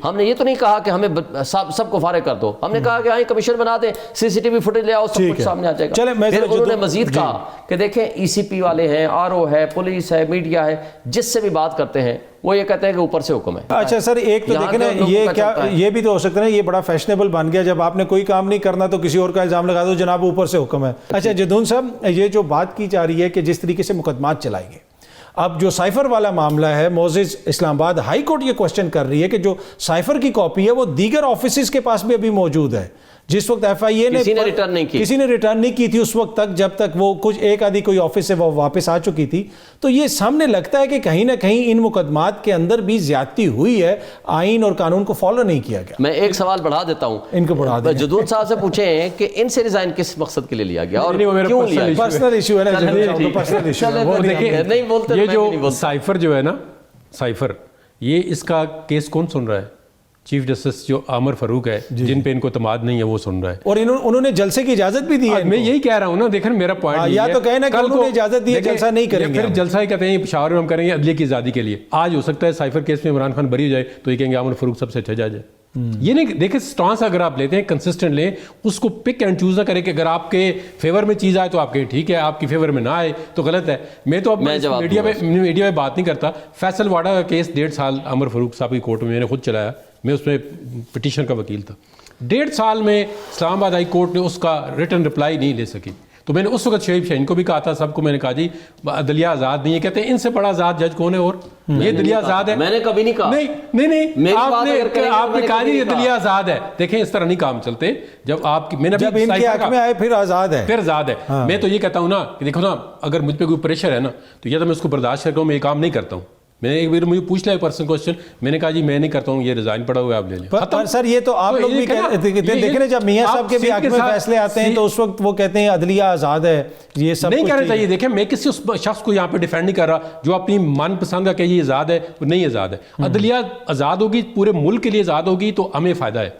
S3: ہم نے یہ تو نہیں کہا کہ ہمیں سب کو فارغ کر دو, ہم نے کہا کہ ہاں کمیشن بنا دیں, CCTV فوٹیج لے آؤ, سب کچھ سامنے آ جائے گا. پھر انہوں نے مزید کہا کہ دیکھیں ECP والے ہیں, RO ہے, پولیس ہے, میڈیا ہے, جس سے بھی بات کرتے ہیں وہ یہ کہتے ہیں کہ اوپر سے حکم ہے.
S1: اچھا سر ایک تو دیکھیں نا یہ کیا یہ بھی تو ہو سکتا ہے یہ بڑا فیشنیبل بن گیا جب آپ نے کوئی کام نہیں کرنا تو کسی اور کا الزام لگا دو جناب اوپر سے حکم ہے. اچھا جدون صاحب یہ جو بات کی جا رہی ہے کہ جس طریقے سے مقدمات چلائیں گے اب جو سائفر والا معاملہ ہے موزز اسلام آباد ہائی کورٹ یہ کوشچن کر رہی ہے کہ جو سائفر کی کاپی ہے وہ دیگر آفیسز کے پاس بھی ابھی موجود ہے جس وقت ایف آئی اے نے
S3: کسی نے ریٹرن نہیں
S1: کی تھی اس وقت تک جب تک وہ کچھ ایک آدھی کوئی آفس سے وہ واپس آ چکی تھی. تو یہ سامنے لگتا ہے کہ کہیں نہ کہیں ان مقدمات کے اندر بھی زیادتی ہوئی ہے آئین اور قانون کو فالو نہیں کیا گیا.
S3: میں ایک سوال بڑھا دیتا ہوں
S1: ان کو بڑھا دیں
S3: جدون صاحب سے پوچھیں کہ ان سے ریزائن کس مقصد کے لیے لیا گیا اور کیوں لیا گیا.
S1: پرسنل ایشو ہے نا جدون صاحب کا پرسنل ایشو ہے.
S4: وہ دیکھیں
S3: نہیں بولتے
S4: یہ جو سائفر جو ہے نا سائفر یہ اس کا کیس کون سن رہا ہے؟ چیف جسٹس جو عامر فاروق ہے جن پہ ان کو اعتماد نہیں ہے وہ سن رہا ہے
S1: اور انہوں نے جلسے کی اجازت بھی دی ہے.
S4: میں یہی کہہ رہا ہوں نا دیکھیں میرا پوائنٹ
S1: یا تو کہنا کہ انہوں نے اجازت دی ہے جلسہ نہیں کریں گے
S4: پھر جلسہ ہی کہتے ہیں پشاور میں ہم کریں گے عدلیہ کی آزادی کے لیے. آج ہو سکتا ہے سائفر کیس میں عمران خان بری ہو جائے تو یہ کہیں گے عامر فاروق سب سے اچھا جج ہے. یہ نہیں دیکھیں سٹانس اگر آپ لیتے ہیں کنسسٹنٹ لیں اس کو پک اینڈ چوز نہ کریں کہ اگر آپ کے فیور میں چیز آئے تو آپ کہیں ٹھیک ہے آپ کی فیور میں نہ آئے تو غلط ہے. میں تو اب میڈیا میں بات نہیں کرتا. فیصل واڈا کا کیس 1.5 سال عامر فاروق صاحب کی کورٹ میں میں نے خود چلایا. میں اس میں پٹیشن کا وکیل تھا. 1.5 سال میں اسلام آباد ہائی کورٹ نے اس کا ریٹن رپلائی نہیں لے سکی. تو میں نے اس وقت شعیب شاہین کو بھی کہا تھا سب کو میں نے کہا جی عدلیہ آزاد نہیں ہے. کہتے ہیں ان سے بڑا آزاد جج کون ہے اور یہ عدلیہ آزاد ہے.
S3: میں نے کبھی نہیں کہا
S4: نہیں آپ نے کہا جی عدلیہ آزاد ہے. دیکھیں اس طرح نہیں کام چلتے. جب آپ کی میں نے
S1: جب ان کے حق میں آئے پھر آزاد ہے
S4: پھر آزاد ہے. میں تو یہ کہتا ہوں نا کہ دیکھو نا اگر مجھ پہ کوئی پریشر ہے نا تو یہ تو میں اس کو برداشت کر رہا ہوں. میں یہ کام نہیں کرتا ہوں. میں نے ایک بار مجھے پوچھ لیا پرسنل کوسچن میں نے کہا جی میں نہیں کرتا ہوں یہ ریزائن پڑا ہوا ہے آپ لے لیں.
S1: سر یہ تو آپ لوگ بھی دیکھیں نا جب میاں صاحب کے بھی حق میں فیصلے آتے ہیں تو اس وقت وہ کہتے ہیں عدلیہ آزاد ہے. یہ سب
S4: نہیں کہنا چاہیے. دیکھیں میں کسی اس شخص کو یہاں پہ ڈیفینڈ نہیں کر رہا جو اپنی من پسند کا کہ یہ آزاد ہے وہ نہیں آزاد ہے. عدلیہ آزاد ہوگی پورے ملک کے لیے آزاد ہوگی تو ہمیں فائدہ ہے.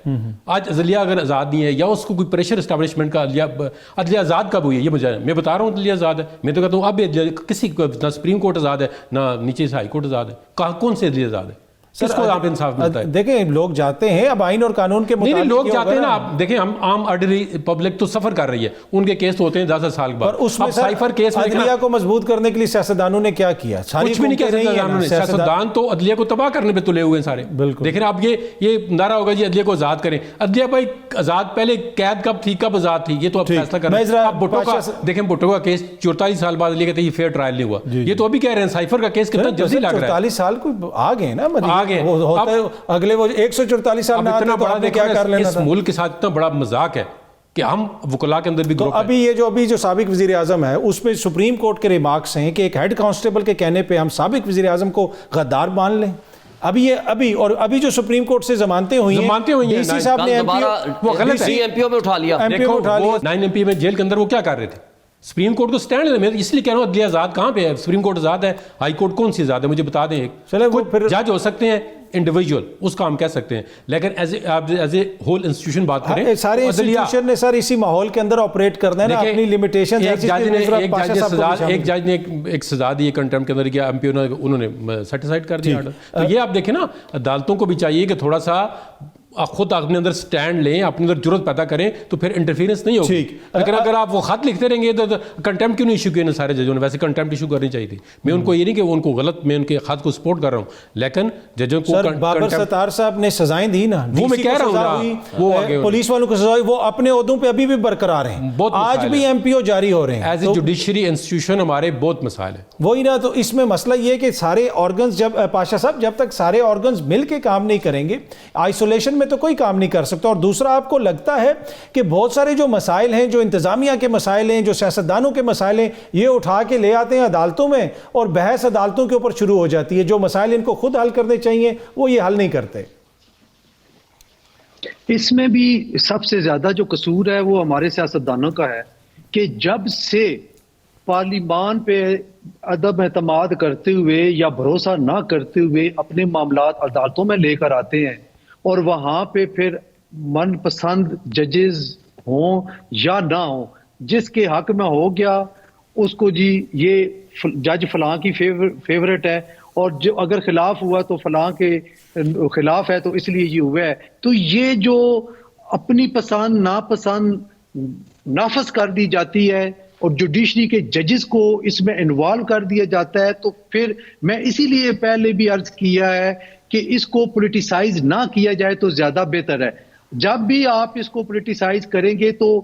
S4: آج عدلیہ اگر آزاد نہیں ہے یا اس کو کوئی پریشر اسٹیبلشمنٹ کا عدلیہ آزاد کب ہوئی ہے یہ مجھے میں بتا رہا ہوں عدلیہ آزاد ہے. میں تو کہتا ہوں اب کسی نہ سپریم کورٹ آزاد ہے نہ نیچے سے ہائی کورٹ آزاد ہے. کون سے عدلیہ آزاد ہے کس کو آپ انصاف ملتا ہے؟
S1: دیکھیں لوگ جاتے ہیں اب آئین اور قانون کے مطابق
S4: نہیں لوگ جاتے ہیں نا. آپ دیکھیں ہم عام آرڈنری پبلک تو سفر کر رہی ہے ان کے کیس تو ہوتے ہیں 10 سال بعد.
S1: اس میں سائفر کیس عدلیہ کو مضبوط کرنے کے لیے سیاستدانوں نے کیا کیا؟
S4: کچھ بھی نہیں کیا سیاستدانوں نے. سیاستدان تو عدلیہ کو تباہ کرنے پہ تلے ہوئے ہیں سارے. دیکھیں اب یہ نعرہ ہوگا جی عدلیہ کو آزاد کریں. عدلیہ بھائی آزاد پہلے قید کب تھی کب آزاد تھی یہ تو اب فیصلہ کر رہے ہیں. اب بھٹو کا دیکھیں بھٹو کا کیس 44 سال بعد عدلیہ کہتے ہیں یہ فیئر ٹرائل نہیں ہوا. یہ تو ابھی کہہ رہے ہیں سائفر کا کیس کتنا جلدی لگ رہا ہے.
S1: 44 سال کو آ گئے نا اگلے وہ 144 سال میں
S4: اتنا بڑا کیا کر لینا. اس ملک کے ساتھ اتنا بڑا مذاق ہے کہ ہم وکلاء کے اندر بھی گروپ
S1: ابھی جو سابق وزیر اعظم ہے اس پہ سپریم کورٹ کے ریمارکس ہیں کہ ایک ہیڈ کانسٹیبل کے کہنے پہ ہم سابق وزیر اعظم کو غدار مان لیں. ابھی جو سپریم کورٹ سے ضمانتیں ہوئی ہیں ڈی سی صاحب نے
S3: وہ غلط ہے ایم پی او میں اٹھا لیا.
S4: 9 ایم پی میں جیل کے اندر وہ کیا کر رہے تھے؟ سپریم کورٹ کو سٹینڈ ہے. میں اس لیے کہہ رہا ہوں عدلیہ آزاد کہاں پہ ہے؟ سپریم کورٹ آزاد ہے ہائی کورٹ کون سی آزاد ہے مجھے بتا دیں. جج ہو سکتے ہیں انڈیویجول اس کا ہم کہہ سکتے ہیں لیکن ایز اے ہول انسٹیٹیوشن بات کریں
S1: سارے انسٹیٹیوشن نے سر اسی ماحول کے اندر آپریٹ کرنا ہے نا اپنی لمیٹیشن.
S4: ایک جج نے ایک سزا دی کنٹمپٹ کے اندر کیا ایم پی انہوں نے سیٹیسفائڈ کر دیا. تو یہ آپ دیکھیں نا عدالتوں کو بھی چاہیے کہ تھوڑا سا خود اپنے اندر سٹینڈ لیں اپنے اندر جرت پیدا کریں تو پھر انٹرفیرنس نہیں ہوگی. لیکن اگر آپ وہ خط لکھتے رہیں گے تو کنٹمپٹ کیوں نہیں ایشو کیے نا سارے ججوں نے؟ ویسے کنٹمپٹ ایشو کرنی چاہیے تھی. میں ان کو یہ نہیں کہ ان کو غلط میں ان کے خط کو سپورٹ کر رہا ہوں لیکن ججوں کو
S1: بابر ستار صاحب نے سزائیں دی نا
S4: وہ میں کہہ رہا ہوں
S1: وہ پولیس والوں کو سزا ہوئی وہ اپنے عہدوں پہ ابھی بھی برقرار ہیں. آج بھی ایم پی او جاری ہو رہے ہیں.
S4: ایز اے جوڈیشری انسٹیٹیوشن ہمارے بہت مسائل ہیں.
S1: وہی نا. تو اس میں مسئلہ یہ کہ سارے آرگنز جب پاشا صاحب جب تک سارے آرگنز مل کے کام نہیں کریں گے آئسولیشن میں تو کوئی کام نہیں کر سکتا. اور دوسرا آپ کو لگتا ہے کہ بہت سارے جو مسائل ہیں جو انتظامیہ کے مسائل ہیں جو سیاستدانوں کے مسائل ہیں یہ اٹھا کے لے آتے ہیں عدالتوں میں اور بحث عدالتوں کے اوپر شروع ہو جاتی ہے. جو مسائل ان کو خود حل کرنے چاہیے وہ یہ حل نہیں کرتے.
S2: اس میں بھی سب سے زیادہ جو قصور ہے وہ ہمارے سیاستدانوں کا ہے کہ جب سے پارلیمان پہ عدم اعتماد کرتے ہوئے یا بھروسہ نہ کرتے ہوئے اپنے معاملات عدالتوں میں لے کر آتے ہیں اور وہاں پہ پھر من پسند ججز ہوں یا نہ ہوں جس کے حق میں ہو گیا اس کو جی یہ جج فلاں کی فیورٹ ہے اور جو اگر خلاف ہوا تو فلاں کے خلاف ہے تو اس لیے یہ ہوا ہے. تو یہ جو اپنی پسند ناپسند نافذ کر دی جاتی ہے اور جوڈیشری کے ججز کو اس میں انوالو کر دیا جاتا ہے تو پھر میں اسی لیے پہلے بھی عرض کیا ہے کہ اس کو پولیٹیسائز نہ کیا جائے تو زیادہ بہتر ہے. جب بھی آپ اس کو پولیٹیسائز کریں گے تو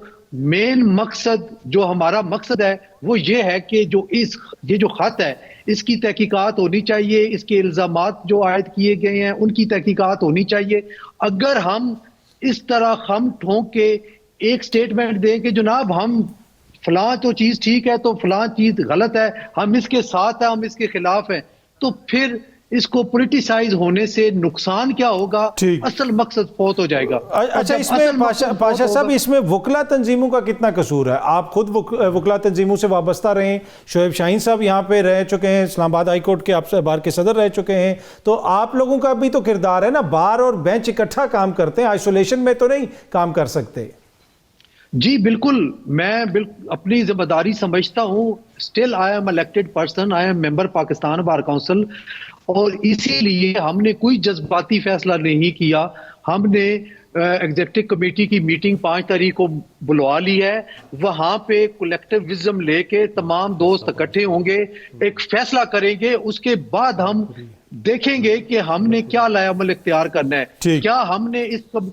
S2: مین مقصد جو ہمارا مقصد ہے وہ یہ ہے کہ یہ جو خط ہے اس کی تحقیقات ہونی چاہیے, اس کے الزامات جو عائد کیے گئے ہیں ان کی تحقیقات ہونی چاہیے. اگر ہم اس طرح خم ٹھونک کے ایک سٹیٹمنٹ دیں کہ جناب ہم فلاں تو چیز ٹھیک ہے تو فلاں چیز غلط ہے, ہم اس کے ساتھ ہیں, ہم اس کے خلاف ہیں, تو پھر اس کو پولیٹیسائز ہونے سے نقصان کیا ہوگا, اصل مقصد فوت ہو جائے گا.
S1: اچھا, اس میں پاشا صاحب اس میں وکلا تنظیموں کا کتنا قصور ہے؟ آپ خود وکلا تنظیموں سے وابستہ رہے ہیں, شعیب شاہین صاحب یہاں پہ رہ چکے ہیں, اسلام آباد ہائی کورٹ کے آپ سے بار کے صدر رہ چکے ہیں, تو آپ لوگوں کا بھی تو کردار ہے نا, بار اور بینچ اکٹھا کام کرتے ہیں, آئسولیشن میں تو نہیں کام کر سکتے.
S2: جی بالکل, میں اپنی ذمہ داری سمجھتا ہوں. Still I am elected person, I am member Pakistan bar council, اور اسی لیے ہم نے کوئی جذباتی فیصلہ نہیں کیا. ہم نے ایگزیکٹو کمیٹی کی میٹنگ 5 تاریخ کو بلوا لی ہے. وہاں پہ کولیکٹیو وزڈم لے کے تمام دوست اکٹھے ہوں گے, ایک فیصلہ کریں گے, اس کے بعد ہم دیکھیں گے کہ ہم نے کیا لائے عمل اختیار کرنا ہے. کیا ہم نے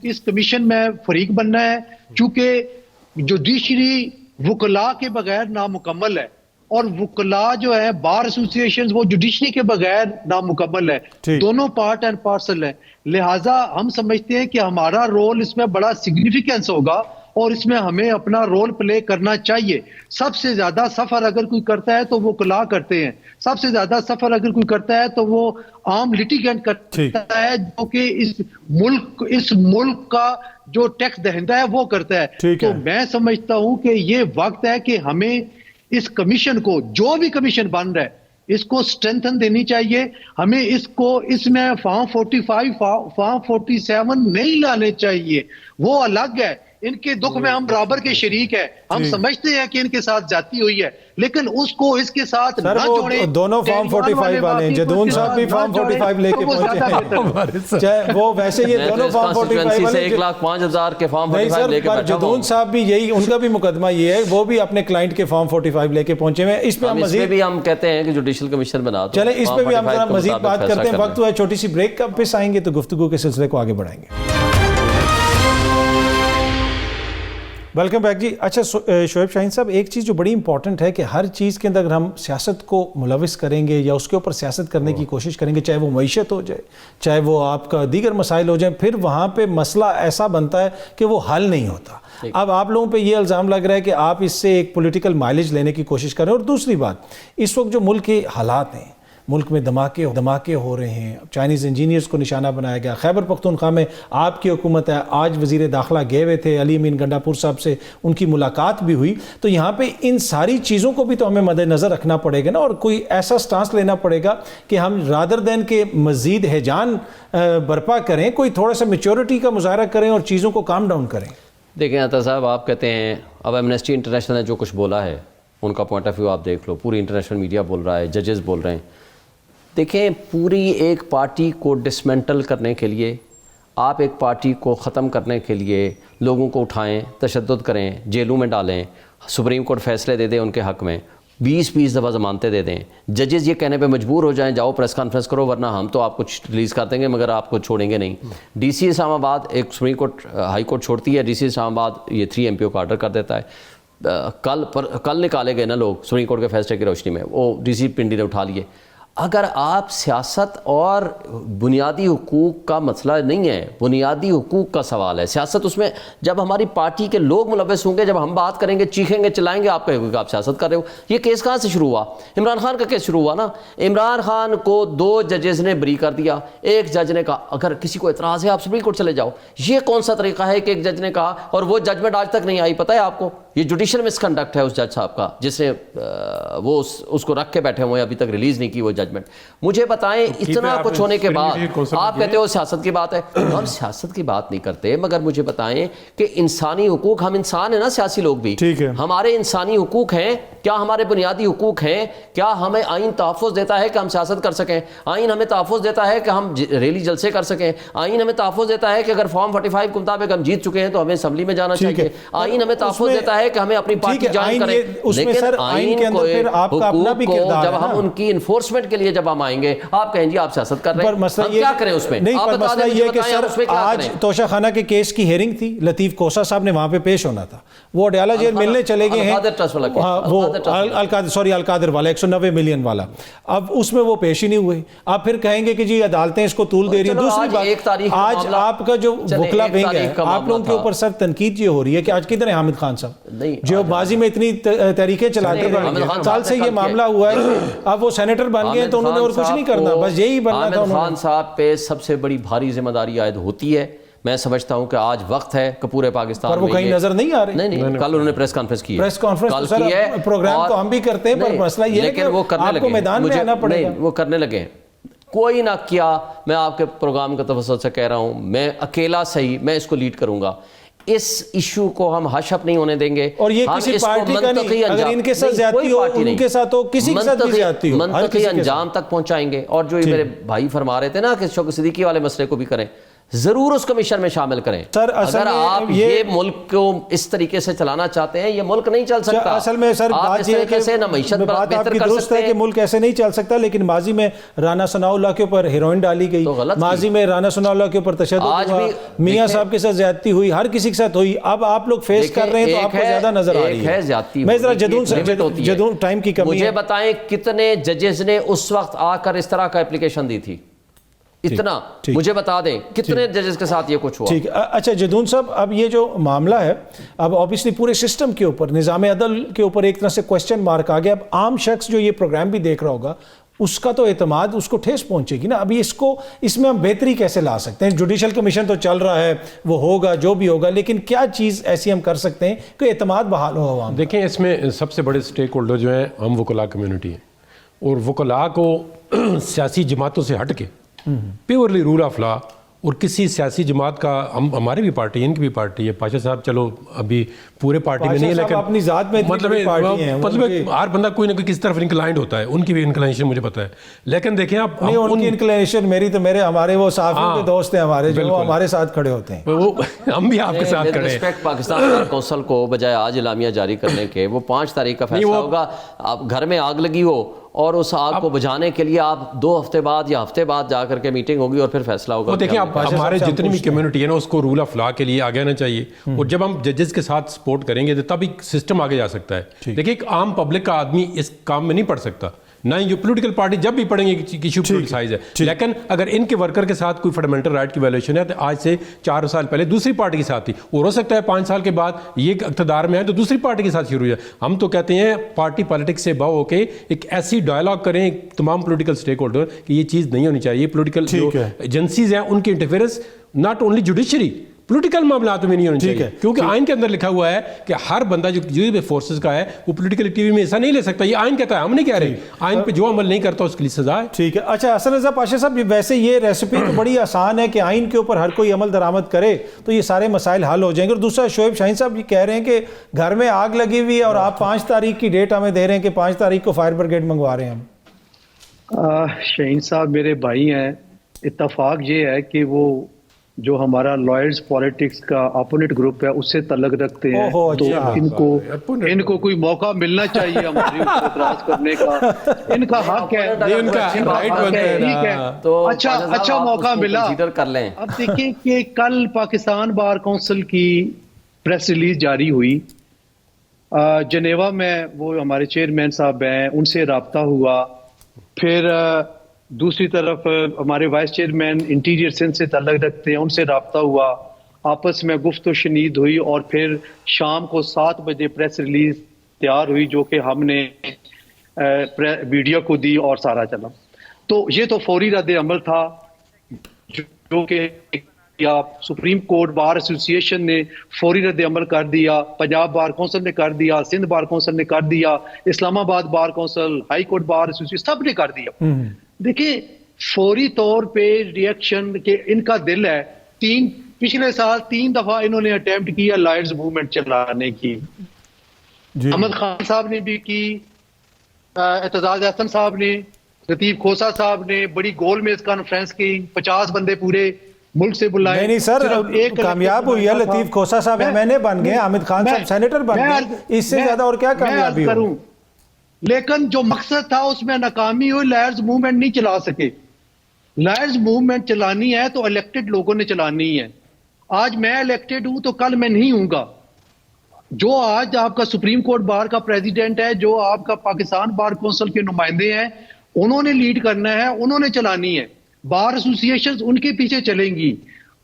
S2: اس کمیشن میں فریق بننا ہے, چونکہ جوڈیشری وکلا کے بغیر نامکمل ہے, اور وکلا جو ہے بار ایسوسیشن وہ جوڈیشری کے بغیر نامکمل ہے, دونوں پارٹ اینڈ پارسل ہیں. لہٰذا ہم سمجھتے ہیں کہ ہمارا رول اس میں بڑا سگنیفیکینس ہوگا اور اس میں ہمیں اپنا رول پلے کرنا چاہیے. سب سے زیادہ سفر اگر کوئی کرتا ہے تو وہ وکلا کرتے ہیں, سب سے زیادہ سفر اگر کوئی کرتا ہے تو وہ عام لیٹیگنٹ کرتا ہے, جو کہ اس ملک کا جو ٹیکس دہندہ ہے وہ کرتا ہے. تو میں سمجھتا ہوں کہ یہ وقت ہے کہ ہمیں اس کمیشن کو, جو بھی کمیشن بن رہا ہے, اس کو سٹرینتھن دینی چاہیے. ہمیں اس میں فارم 45 فارم 47 نہیں لانے چاہیے, وہ الگ ہے. ان کے دکھ میں ہم برابر کے شریک ہیں, ہم سمجھتے ہیں کہ ان کے ساتھ جاتی ہوئی ہے, لیکن اس کو اس کے ساتھ نہ جوڑیں.
S1: دونوں فارم 45 والے ہیں, جدون صاحب بھی فارم 45 لے کے پہنچے ہیں, وہ ویسے یہ دونوں فارم 45 والے
S3: 1,05,000 کے فارم 45 لے کے بیٹھا.
S1: جدون صاحب بھی یہی, ان کا بھی مقدمہ یہ ہے, وہ بھی اپنے کلائنٹ کے فارم 45 لے کے پہنچے ہیں. اس پہ ہم مزید
S3: بھی ہم کہتے ہیں کہ جوڈیشل کمیشن بنا دو.
S1: چلیں اس پہ بھی ہم ذرا مزید بات کرتے ہیں. وقت ہوا ہے چھوٹی سی بریک کا, پھر آئیں گے تو گفتگو کے سلسلے کو آگے بڑھائیں گے. ویلکم بیک جی. اچھا شعیب شاہین صاحب, ایک چیز جو بڑی امپورٹنٹ ہے کہ ہر چیز کے اندر ہم سیاست کو ملوث کریں گے یا اس کے اوپر سیاست کرنے کی کوشش کریں گے, چاہے وہ معیشت ہو جائے, چاہے وہ آپ کا دیگر مسائل ہو جائیں, پھر وہاں پہ مسئلہ ایسا بنتا ہے کہ وہ حل نہیں ہوتا. اب آپ لوگوں پہ یہ الزام لگ رہا ہے کہ آپ اس سے ایک پولیٹیکل مائلیج لینے کی کوشش کر رہے ہیں. اور دوسری بات, اس وقت جو ملک کے حالات ہیں, ملک میں دھماکے ہو رہے ہیں, چائنیز انجینئرز کو نشانہ بنایا گیا, خیبر پختونخوا میں آپ کی حکومت ہے, آج وزیر داخلہ گئے ہوئے تھے, علی امین گنڈاپور صاحب سے ان کی ملاقات بھی ہوئی. تو یہاں پہ ان ساری چیزوں کو بھی تو ہمیں مد نظر رکھنا پڑے گا نا, اور کوئی ایسا سٹانس لینا پڑے گا کہ ہم رادر دین کے مزید ہیجان برپا کریں, کوئی تھوڑا سا میچورٹی کا مظاہرہ کریں اور چیزوں کو کام ڈاؤن کریں.
S3: دیکھیں عطا صاحب, آپ کہتے ہیں اب ایمنسٹی انٹرنیشنل نے جو کچھ بولا ہے ان کا پوائنٹ آف ویو آپ دیکھ لو, پوری انٹرنیشنل میڈیا بول رہا ہے, ججز بول رہے ہیں. دیکھیں, پوری ایک پارٹی کو ڈسمنٹل کرنے کے لیے, آپ ایک پارٹی کو ختم کرنے کے لیے لوگوں کو اٹھائیں, تشدد کریں, جیلوں میں ڈالیں, سپریم کورٹ فیصلے دے دے ان کے حق میں, 20 دفعہ ضمانتیں دے دیں, ججز یہ کہنے پہ مجبور ہو جائیں جاؤ پریس کانفرنس کرو ورنہ ہم تو آپ کو ریلیز کر دیں گے مگر آپ کو چھوڑیں گے نہیں. ڈی سی اسلام آباد, ایک سپریم کورٹ ہائی کورٹ چھوڑتی ہے, ڈی سی اسلام آباد یہ 3 MP کو آرڈر کر دیتا ہے. کل نکالے گئے نا لوگ سپریم کورٹ کے فیصلے کی روشنی میں, وہ ڈی سی پنڈی نے اٹھا لیے. اگر آپ سیاست اور بنیادی حقوق کا مسئلہ نہیں ہے, بنیادی حقوق کا سوال ہے, سیاست اس میں جب ہماری پارٹی کے لوگ ملوث ہوں گے, جب ہم بات کریں گے, چیخیں گے, چلائیں گے, آپ کہیں گے کہ آپ سیاست کر رہے ہو. یہ کیس کہاں سے شروع ہوا؟ عمران خان کا کیس شروع ہوا نا. عمران خان کو 2 ججز نے بری کر دیا, ایک جج نے کہا اگر کسی کو اعتراض ہے آپ سپریم کورٹ چلے جاؤ. یہ کون سا طریقہ ہے کہ ایک جج نے کہا, اور وہ ججمنٹ آج تک نہیں آئی, پتہ ہے آپ کو؟ یہ جوڈیشل مس کنڈکٹ ہے اس جج صاحب کا, جس نے وہ اس کو رکھ کے بیٹھے ہوئے, ابھی تک ریلیز نہیں کی وہ ججمنٹ. مجھے بتائیں, اتنا کچھ ہونے کے بعد آپ کہتے ہو سیاست کی بات ہے, ہم سیاست کی بات نہیں کرتے, مگر مجھے بتائیں کہ انسانی حقوق, ہم انسان ہیں نا سیاسی لوگ بھی, ہمارے انسانی حقوق ہیں کیا ہمارے بنیادی حقوق ہیں؟ کیا ہمیں آئین تحفظ دیتا ہے کہ ہم سیاست کر سکیں؟ آئین ہمیں تحفظ دیتا ہے کہ ہم ریلی جلسے کر سکیں؟ آئین ہمیں تحفظ دیتا ہے کہ اگر فارم 45 کے مطابق ہم جیت چکے ہیں تو ہمیں اسمبلی میں جانا چاہیے؟ آئین ہمیں تحفظ دیتا ہے کہ ہمیں اپنی پارٹی جوائن کریں، لیکن آئین کو حقوق کو جب ہم ان کی انفورسمنٹ کے لیے جب ہم آئیں گے آپ کہیں جی آپ سیاست کر رہے ہیں، ہم کیا کریں اس میں؟
S1: نہیں، پر مسئلہ یہ کہ سر آج توشہ خانہ کے کیس کی ہیئرنگ تھی، لطیف کوسا صاحب نے وہاں پہ پیش ہونا تھا، وہ اڈیالہ جیل ملنے چلے گئے ہیں، وہ القادر والا 190 ملین والا، اب اس میں وہ پیش ہی نہیں ہوئے، آپ پھر کہیں گے کہ جی عدالتیں اس کو طول دے رہی ہیں۔ دوسری بات، آج آپ کا جو بکلا بینگ ہے، آپ لوگوں کے اوپر سر تنقید یہ ہو رہی ہے کہ آج کدھر ہے حامد خان صاحب جو ماضی میں اتنی تحریکیں چلاتے ہیں، سال سے یہ معاملہ ہوا ہے، اب وہ سینیٹر بن گئے تو انہوں نے اور کچھ نہیں کرنا، بس یہی بننا تھا۔
S3: حامد خان صاحب پہ سب سے بڑی بھاری ذمہ داری عائد ہوتی ہے، میں سمجھتا ہوں کہ آج وقت ہے کہ پورے پاکستان میں،
S1: پر وہ کہیں نظر نہیں آ رہے۔
S3: نہیں، کل انہوں نے پریس کانفرنس کی ہے،
S1: پریس کانفرنس سر پروگرام تو ہم بھی کرتے ہیں، پر مسئلہ یہ ہے کہ آپ کو میدان میں آنا پڑے گا۔
S3: وہ کرنے لگے ہیں، کوئی نہ کیا، میں آپ کے پروگرام کا تفصیل سے کہہ رہا ہوں، میں اکیلا صحیح میں اس کو لیڈ کروں گا، اس ایشو کو ہم ہش اپ نہیں ہونے دیں گے،
S1: اور یہ کسی پارٹی کا نہیں، اگر ان کے ساتھ زیادتی ہو ان کے ساتھ ہو، کسی کے ساتھ بھی زیادتی ہو،
S3: منطقی انجام تک پہنچائیں گے۔ اور جو میرے بھائی فرما رہے تھے نا کہ شوکت صدیقی والے مسئلے کو بھی کریں، ضرور اس کمیشن میں شامل کریں۔ اگر آپ یہ ملک کو اس طریقے سے چلانا چاہتے ہیں، یہ ملک نہیں چل سکتا۔
S1: اصل میں سر
S3: آپ اس طریقے سے نہ معیشت بہتر کر سکتے ہیں
S1: کہ ملک ایسے نہیں چل سکتا، لیکن ماضی میں رانا ثناء اللہ کے اوپر ہیروئن ڈالی گئی، ماضی میں رانا ثناء اللہ کے اوپر تشدد ہوا، میاں صاحب کے ساتھ زیادتی ہوئی، ہر کسی کے ساتھ ہوئی، اب آپ لوگ فیس کر رہے ہیں تو آپ کو زیادہ نظر آ رہی ہے۔ میں ذرا جدون ٹائم کی کمی ہے،
S3: مجھے بتائیں کتنے ججز نے اس وقت آ کر اس طرح کا اپلیکیشن دی تھی؟ اتنا مجھے بتا دیں کتنے ججز کے ساتھ یہ کچھ ہوا؟
S1: ٹھیک، اچھا جدون صاحب، اب یہ جو معاملہ ہے اب اوبیسلی پورے سسٹم کے اوپر، نظام عدل کے اوپر ایک طرح سے کوسچن مارک آ گیا۔ اب عام شخص جو یہ پروگرام بھی دیکھ رہا ہوگا اس کا تو اعتماد اس کو ٹھیس پہنچے گی نا۔ ابھی اس میں ہم بہتری کیسے لا سکتے ہیں؟ جوڈیشل کمیشن تو چل رہا ہے، وہ ہوگا جو بھی ہوگا، لیکن کیا چیز ایسی ہم کر سکتے ہیں کہ اعتماد بحال ہو عوام؟
S4: دیکھیں، اس میں سب سے بڑے سٹیک ہولڈر جو ہیں ہم وکلاء کمیونٹی ہیں، اور وکلاء کو سیاسی جماعتوں سے ہٹ کے پیورلی رول آف لا، اور کسی سیاسی جماعت کا ہماری بھی پارٹی ہے، ان کی بھی پارٹی ہے، پاشا صاحب چلو ابھی پورے پارٹی میں نہیں ہے، لیکن
S1: اپنی ذات میں
S4: مطلب ہر بندہ کوئی نہ کوئی کس طرف انکلائنڈ ہوتا ہے، ان کی بھی انکلائنیشن مجھے پتہ ہے، لیکن دیکھیں آپ
S1: نہیں، ان کی انکلائنیشن میری تو میرے ہمارے وہ صحافیوں کے دوست ہیں ہمارے جو ہمارے ساتھ کھڑے ہوتے ہیں،
S4: وہ ہم بھی آپ کے ساتھ کھڑے ہیں۔
S3: ریسپیکٹ پاکستان بار کونسل کو بجائے آج اعلامیہ جاری کرنے کے، وہ 5 تاریخ کا فیصلہ ہوگا، آپ گھر میں آگ لگی ہو اور اس آگ کو بجھانے کے لیے آپ 2 ہفتے بعد یا ہفتے بعد جا کر کے میٹنگ ہوگی اور پھر فیصلہ ہوگا۔
S4: وہ دیکھیں، آپ ہمارے جتنی بھی کمیونٹی ہے نا اس کو رول آف لا کے لیے آگے آنا چاہیے، اور جب ہم ججز کے ساتھ سپورٹ کریں گے تب ایک سسٹم آگے جا سکتا ہے۔ دیکھیں، ایک عام پبلک کا آدمی اس کام میں نہیں پڑ سکتا، نہ ہی جو پولیٹیکل پارٹی جب بھی پڑھیں گے ایشو پولیٹیسائز ہے، لیکن اگر ان کے ورکر کے ساتھ کوئی فنڈامنٹل رائٹ کی وائلیشن ہے تو آج سے 4 سال پہلے دوسری پارٹی کے ساتھ تھی، اور ہو سکتا ہے 5 سال کے بعد یہ اقتدار میں آئے تو دوسری پارٹی کے ساتھ شروع ہو جائے۔ ہم تو کہتے ہیں پارٹی پالیٹکس سے باؤ ہو کے ایک ایسی ڈائلاگ کریں تمام پولیٹیکل سٹیک ہولڈر کہ یہ چیز نہیں ہونی چاہیے، پولیٹیکل جو ایجنسیز ہیں ان کی interference not only judiciary political معاملات میں نہیں ہونی چاہیے، کیونکہ آئین کے اندر لکھا ہوا ہے کہ ہر بندہ جو فورسز کا ہے وہ پولیٹیکل ایکٹیویٹی میں حصہ نہیں لے سکتا، یہ آئین کہتا ہے، ہم نہیں کہہ رہے، آئین پہ جو عمل نہیں کرتا اس کے لیے سزا ہے۔
S1: ٹھیک ہے، اچھا حسن رضا پاشا صاحب، ویسے یہ ریسیپی تو بڑی آسان ہے کہ آئین کے اوپر ہر کوئی عمل درآمد کرے تو یہ سارے مسائل حل ہو جائیں گے۔ اور دوسرا، شعیب شاہین صاحب یہ کہہ رہے ہیں کہ گھر میں آگ لگی ہوئی ہے اور آپ 5 تاریخ کی ڈیٹ ہمیں دے رہے ہیں کہ 5 تاریخ کو فائر بریگیڈ منگوا رہے ہیں ہم۔
S2: شاہین صاحب میرے بھائی ہیں، اتفاق یہ ہے کہ وہ جو ہمارا لائرز پالیٹکس کا اپوننٹ گروپ ہے اس سے تعلق رکھتے ہیں، تو ان کو کوئی موقع ملنا چاہیے ہماری اعتراض کرنے کا، ان کا حق ہے، ٹھیک ہے، اچھا موقع ملا۔ اب دیکھیں کہ کل پاکستان بار کونسل کی پریس ریلیز جاری ہوئی، جنیوا میں وہ ہمارے چیئرمین صاحب ہیں ان سے رابطہ ہوا، پھر دوسری طرف ہمارے وائس چیئرمین انٹیریئر سندھ سے تعلق رکھتے ہیں ان سے رابطہ ہوا، آپس میں گفت و شنید ہوئی، اور پھر شام کو 7 بجے پریس ریلیز تیار ہوئی جو کہ ہم نے میڈیا کو دی اور سارا چلا۔ تو یہ تو فوری رد عمل تھا جو کہ سپریم کورٹ بار ایسوسی ایشن نے فوری رد عمل کر دیا، پنجاب بار کونسل نے کر دیا، سندھ بار کونسل نے کر دیا، اسلام آباد bar council, high court bar ایسوسی ایشن سب نے کر دیا۔ دیکھیں، فوری طور پہ ریئیکشن کہ ان کا دل ہے، پچھلے سال 3 دفعہ انہوں نے اٹیمپٹ کیا لائرز موومنٹ چلانے کی، احمد خان صاحب نے بھی کی، اعتزاز احسن صاحب نے، لطیف کھوسا صاحب نے بڑی گول میز کانفرنس کی، 50 بندے پورے ملک سے بلائے.
S1: نہیں سر، کامیاب ہوئی ہے. لطیف کھوسا صاحب MNA بن گئے، حامد خان صاحب سینیٹر بن گئے، اس سے زیادہ اور کیا کامیابی ہو؟
S2: لیکن جو مقصد تھا اس میں ناکامی ہوئی. لائرز موومنٹ نہیں چلا سکے. لائرز موومنٹ چلانی ہے تو الیکٹڈ لوگوں نے چلانی ہے. آج میں الیکٹڈ ہوں تو کل میں نہیں ہوں گا. جو آج آپ کا سپریم کورٹ بار کا پریزیڈنٹ ہے، جو آپ کا پاکستان بار کونسل کے نمائندے ہیں، انہوں نے لیڈ کرنا ہے، انہوں نے چلانی ہے. بار ایسوسیشنز ان کے پیچھے چلیں گی.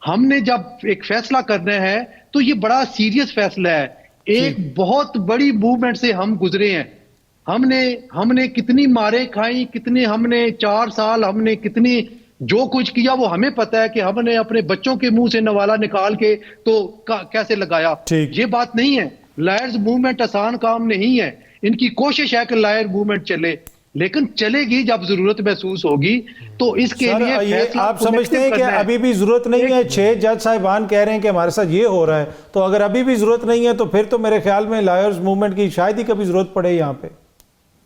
S2: ہم نے جب ایک فیصلہ کرنا ہے تو یہ بڑا سیریس فیصلہ ہے. ایک بہت بڑی موومنٹ سے ہم گزرے ہیں. ہم نے کتنی مارے کھائیں، کتنے ہم نے 4 سال ہم نے کتنی جو کچھ کیا وہ ہمیں پتہ ہے کہ ہم نے اپنے بچوں کے منہ سے نوالا نکال کے تو کیسے لگایا. یہ بات نہیں ہے. لائرز موومنٹ آسان کام نہیں ہے. ان کی کوشش ہے کہ لائر موومنٹ چلے، لیکن چلے گی جب ضرورت محسوس ہوگی. تو اس کے لیے
S1: آپ سمجھتے ہیں کہ ابھی بھی ضرورت نہیں ہے؟ 6 جج صاحبان کہہ رہے ہیں کہ ہمارے ساتھ یہ ہو رہا ہے، تو اگر ابھی بھی ضرورت نہیں ہے تو پھر تو میرے خیال میں لائرز موومنٹ کی شاید ہی کبھی ضرورت پڑے یہاں پہ.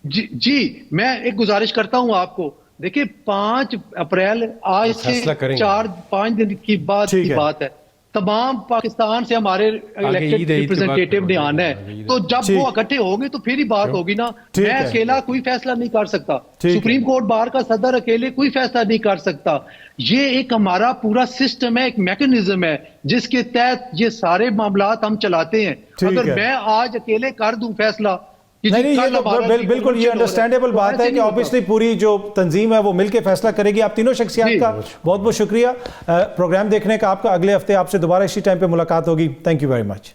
S2: جی میں ایک گزارش کرتا ہوں آپ کو. دیکھیں 5 اپریل آج سے 4-5 دن کی بعد کی بات ہے. تمام پاکستان سے ہمارے الیکٹڈ ریپرزنٹیٹیو نے آنا ہے. تو جب وہ اکٹھے ہوں گے تو پھر ہی بات ہوگی نا. میں اکیلا کوئی فیصلہ نہیں کر سکتا. سپریم کورٹ بار کا صدر اکیلے کوئی فیصلہ نہیں کر سکتا. یہ ایک ہمارا پورا سسٹم ہے، ایک میکنزم ہے جس کے تحت یہ سارے معاملات ہم چلاتے ہیں. اگر میں آج اکیلے کر دوں فیصلہ،
S1: نہیں یہ تو بالکل یہ انڈرسٹینڈیبل بات ہے کہ آبویسلی پوری جو تنظیم ہے وہ مل کے فیصلہ کرے گی. آپ تینوں شخصیات کا بہت بہت شکریہ. پروگرام دیکھنے کا آپ کا. اگلے ہفتے آپ سے دوبارہ اسی ٹائم پہ ملاقات ہوگی. Thank you very much.